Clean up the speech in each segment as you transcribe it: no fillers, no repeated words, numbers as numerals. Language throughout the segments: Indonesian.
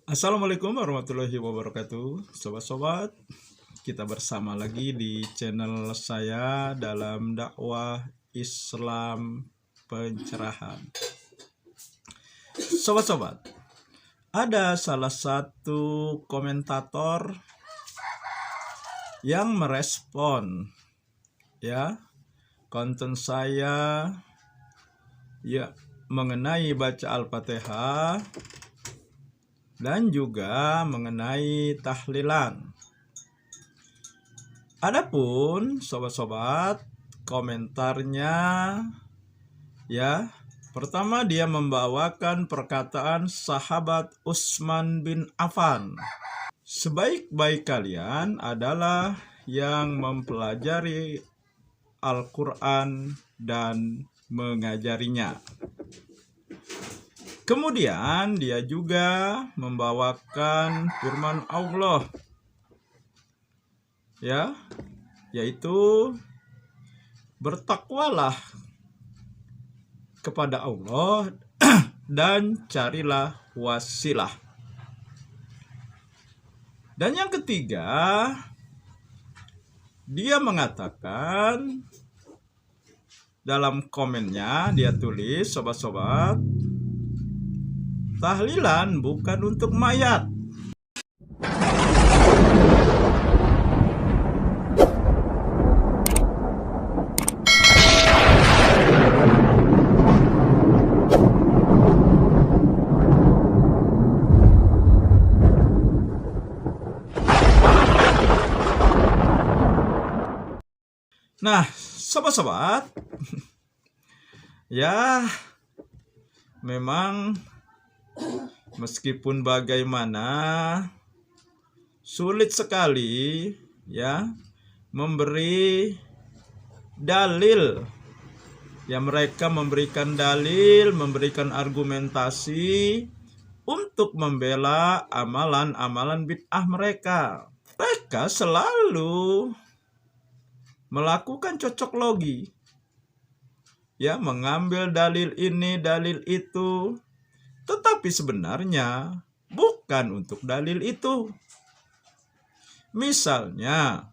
Assalamualaikum warahmatullahi wabarakatuh. Sobat-sobat, kita bersama lagi di channel saya dalam dakwah Islam pencerahan. Sobat-sobat, ada salah satu komentator yang merespon konten saya mengenai baca Al-Fatihah dan juga mengenai tahlilan. Adapun sobat-sobat, komentarnya pertama dia membawakan perkataan sahabat Utsman bin Affan. Sebaik-baik kalian adalah yang mempelajari Al-Quran dan mengajarinya. Kemudian dia juga membawakan firman Allah, yaitu bertakwalah kepada Allah dan carilah wasilah. Dan yang ketiga, dia mengatakan dalam komennya, dia tulis, sobat-sobat, tahlilan bukan untuk mayat. Nah, sobat-sobat, memang meskipun bagaimana sulit sekali memberi dalil. Mereka memberikan dalil, memberikan argumentasi untuk membela amalan-amalan bid'ah mereka. Mereka selalu melakukan cocok logi, mengambil dalil ini, dalil itu, tetapi sebenarnya bukan untuk dalil itu. Misalnya,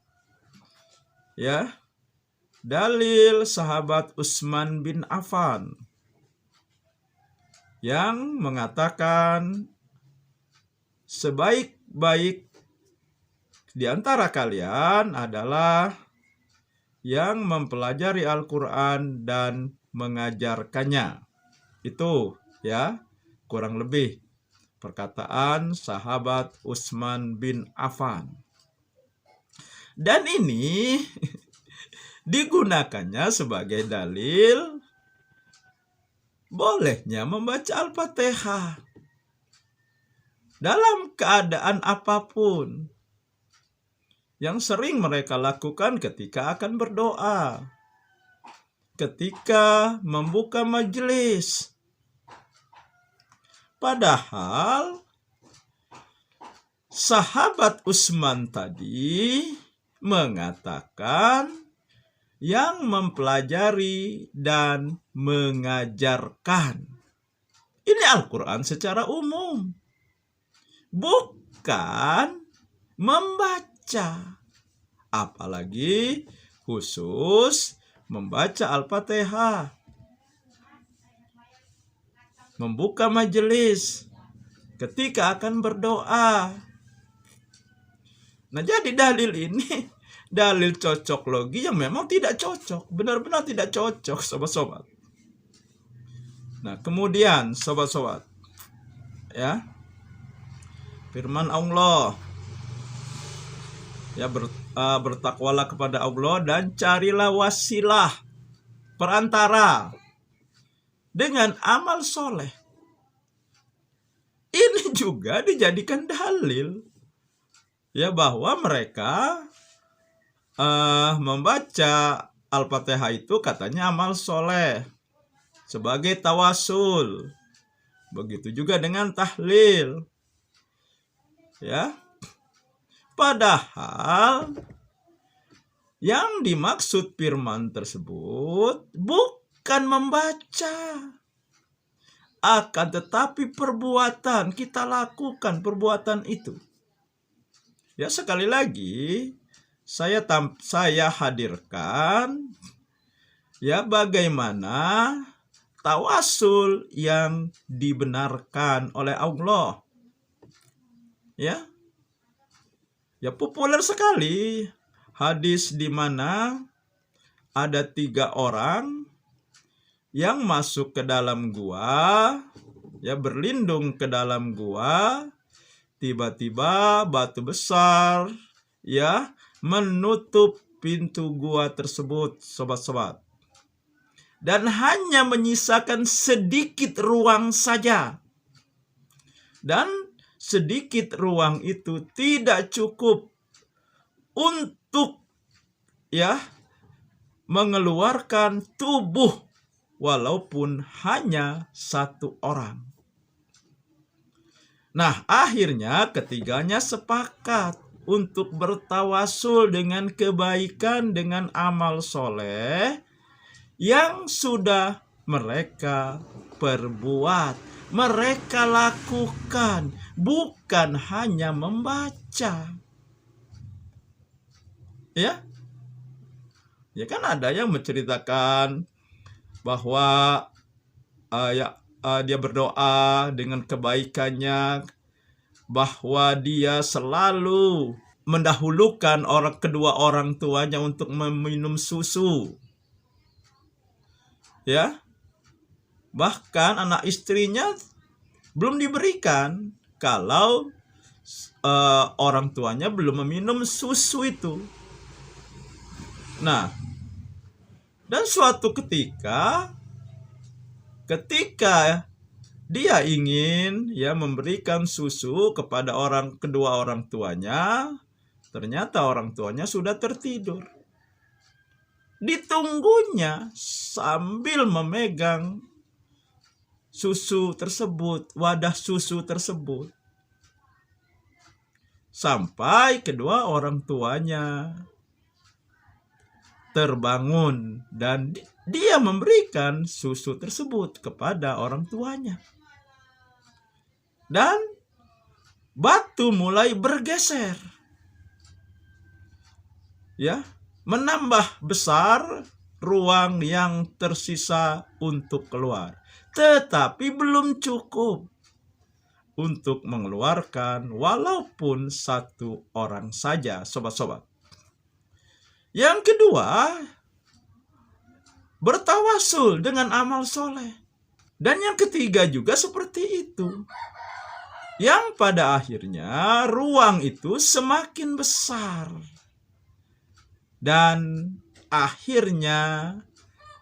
dalil sahabat Utsman bin Affan yang mengatakan sebaik-baik di antara kalian adalah yang mempelajari Al-Quran dan mengajarkannya. Itu kurang lebih perkataan sahabat Utsman bin Affan. Dan ini digunakannya sebagai dalil bolehnya membaca Al-Fatihah dalam keadaan apapun, yang sering mereka lakukan ketika akan berdoa, ketika membuka majelis. Padahal sahabat Utsman tadi mengatakan yang mempelajari dan mengajarkan. Ini Al-Quran secara umum, bukan membaca. Apalagi khusus membaca Al-Fatihah, membuka majelis ketika akan berdoa. Nah, jadi dalil ini dalil cocok logi yang memang tidak cocok, benar-benar tidak cocok, sobat-sobat. Nah, kemudian sobat-sobat, firman Allah, bertakwalah kepada Allah dan carilah wasilah, perantara dengan amal soleh. Ini juga dijadikan dalil bahwa mereka membaca Al-Fatihah itu katanya amal soleh sebagai tawasul. Begitu juga dengan tahlil. Padahal Yang dimaksud firman tersebut bukan membaca, akan tetapi perbuatan, kita lakukan perbuatan itu. Ya, sekali lagi saya hadirkan ya bagaimana tawasul yang dibenarkan oleh Allah. Ya. Ya, populer sekali hadis di mana ada 3 orang yang masuk ke dalam gua, ya berlindung ke dalam gua, tiba-tiba batu besar ya menutup pintu gua tersebut, sobat-sobat. Dan hanya menyisakan sedikit ruang saja. Dan sedikit ruang itu tidak cukup untuk ya mengeluarkan tubuh walaupun hanya 1 orang. Nah, akhirnya ketiganya sepakat untuk bertawasul dengan kebaikan, dengan amal soleh yang sudah mereka perbuat, mereka lakukan, bukan hanya membaca. Ya, ya kan ada yang menceritakan bahwa dia berdoa dengan kebaikannya, bahwa dia selalu mendahulukan kedua orang tuanya untuk meminum susu. Ya, bahkan anak istrinya belum diberikan kalau orang tuanya belum meminum susu itu. Nah, dan suatu ketika dia ingin ya memberikan susu kepada kedua orang tuanya, ternyata orang tuanya sudah tertidur. Ditunggunya sambil memegang susu tersebut, wadah susu tersebut, sampai kedua orang tuanya terbangun dan dia memberikan susu tersebut kepada orang tuanya. Dan batu mulai bergeser. Ya, menambah besar ruang yang tersisa untuk keluar. Tetapi belum cukup untuk mengeluarkan walaupun 1 orang saja, sobat-sobat. Yang kedua, bertawasul dengan amal soleh. Dan yang ketiga juga seperti itu. Yang pada akhirnya ruang itu semakin besar. Dan akhirnya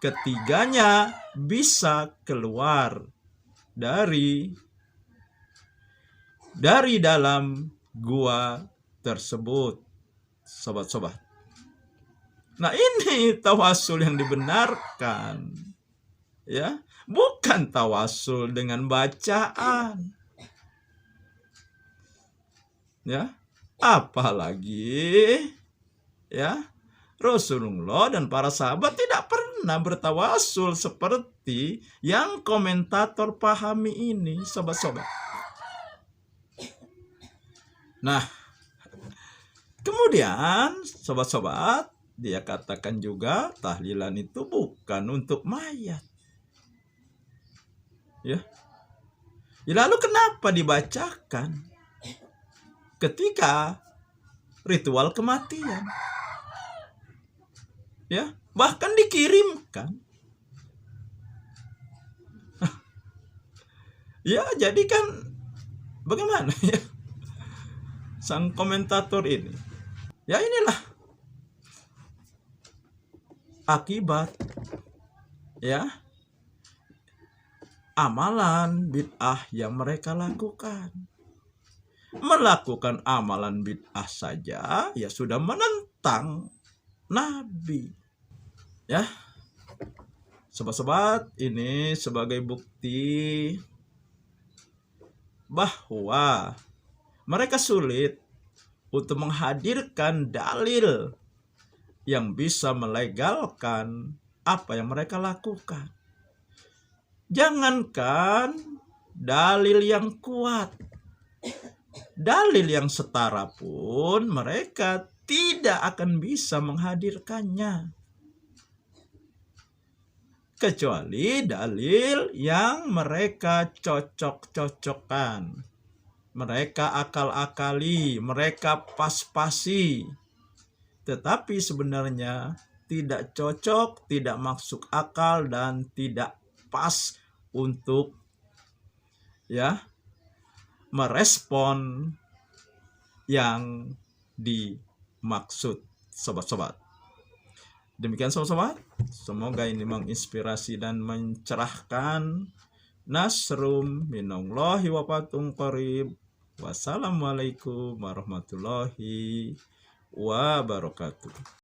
ketiganya bisa keluar dari dalam gua tersebut, sobat-sobat. Nah, ini tawasul yang dibenarkan. Ya, bukan tawasul dengan bacaan. Ya, apalagi ya Rasulullah dan para sahabat tidak pernah bertawasul seperti yang komentator pahami ini, sobat-sobat. Nah, kemudian sobat-sobat, dia katakan juga tahlilan itu bukan untuk mayat. Ya. Lalu kenapa dibacakan ketika ritual kematian? Ya, bahkan dikirimkan. Ya, jadi kan bagaimana ya sang komentator ini? Ya, inilah akibat ya amalan bid'ah yang mereka lakukan. Melakukan amalan bid'ah saja ya sudah menentang Nabi. Ya, sobat-sobat, ini sebagai bukti bahwa mereka sulit untuk menghadirkan dalil yang bisa melegalkan apa yang mereka lakukan. Jangankan dalil yang kuat, dalil yang setara pun mereka tidak akan bisa menghadirkannya, kecuali dalil yang mereka cocok-cocokkan, mereka akal-akali, mereka pas-pasi, tetapi sebenarnya tidak cocok, tidak masuk akal, dan tidak pas untuk merespon yang dimaksud, sobat-sobat. Demikian sobat-sobat, semoga ini menginspirasi dan mencerahkan. Nasrum minallahi wa fathun qarib. Wassalamualaikum warahmatullahi wabarakatuh.